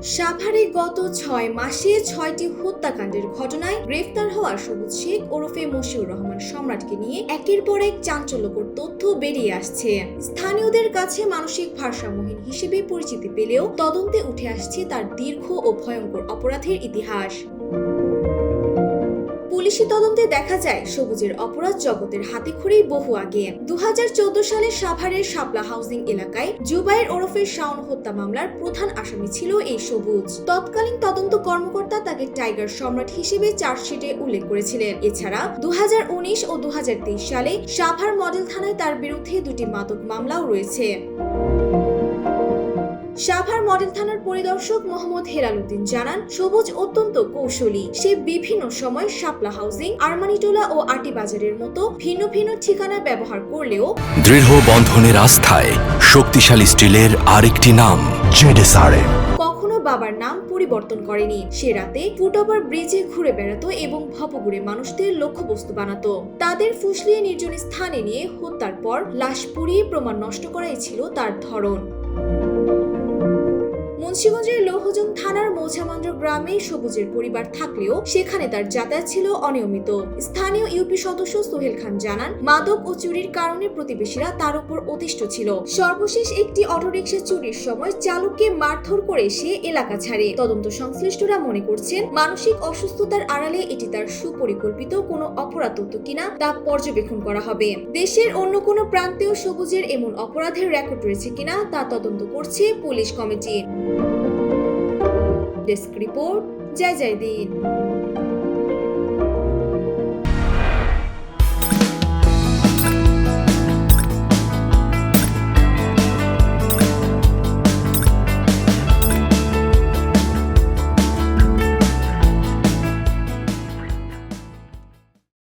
সাভারে গত ৬ মাসে ৬টি হত্যাকাণ্ডের ঘটনায় গ্রেফতার হওয়া সবুজ শেখ ওরফে মশিউর রহমান সম্রাটকে নিয়ে একের পর এক চাঞ্চল্যকর তথ্য বেরিয়ে আসছে। স্থানীয়দের কাছে মানসিক ভারসাম্যহীন হিসেবে পরিচিতি পেলেও তদন্তে উঠে আসছে তার দীর্ঘ ও ভয়ঙ্কর অপরাধের ইতিহাস। পুলিশি তদন্তে দেখা যায় সবুজের অপরাধ জগতের হাতেখড়ি বহু আগে। ২০১৪ সালে সাভারের শাপলা হাউজিং এলাকায় জুবাইর ওরফে শাওন হত্যা মামলার প্রধান আসামি ছিল এই সবুজ। তৎকালীন তদন্ত কর্মকর্তা তাকে টাইগার সম্রাট হিসেবে চার্জশিটে উল্লেখ করেছিলেন। এছাড়া ২০১৯ ও ২০২৩ সালে সাভার মডেল থানায় তার বিরুদ্ধে দুটি মাদক মামলাও রয়েছে। সাভার মডেল থানার পরিদর্শক মোহাম্মদ হেলাল উদ্দিন জানান, সবুজ অত্যন্ত কৌশলী। সে বিভিন্ন সময় শাপলা হাউজিং, আরমানিটোলা ও আটি বাজারের মতো ভিন্ন ভিন্ন ঠিকানা ব্যবহার করলেও দৃঢ় বন্ধনের আস্থায় শক্তিশালী স্টিলের আরেকটি নাম জেডএসআরএম কখনো বাবার নাম পরিবর্তন করেনি। সে রাতে ফুটওভার ব্রিজে ঘুরে বেড়াতো এবং ভবঘুরে মানুষদের লক্ষ্যবস্তু বানাতো। তাদের ফুসলিয়ে নির্জন স্থানে নিয়ে হত্যার পর লাশ পুড়িয়ে প্রমাণ নষ্ট করাই ছিল তার ধরন। মুন্সিগঞ্জের লৌহজং থানার মৌছামান্দ্র গ্রামে সবুজের পরিবার থাকলেও সেখানে তার যাতায়াত ছিল অনিয়মিত। স্থানীয় ইউপি সদস্য সোহেল খান জানান, মাদক ও চুরির কারণে প্রতিবেশীরা তার উপর অতিষ্ঠ ছিল। সর্বশেষ একটি অটোরিকশা চুরির সময় চালককে মারধর করে সে এলাকা ছাড়ে। তদন্ত সংশ্লিষ্টরা মনে করছেন, মানসিক অসুস্থতার আড়ালে এটি তার সুপরিকল্পিত কোনো অপরাধ তথ্য কিনা তা পর্যবেক্ষণ করা হবে। দেশের অন্য কোনো প্রান্তেও সবুজের এমন অপরাধের রেকর্ড রয়েছে কিনা তা তদন্ত করছে পুলিশ কমিটি। ডেস্ক রিপোর্ট, জয় জয় দিন।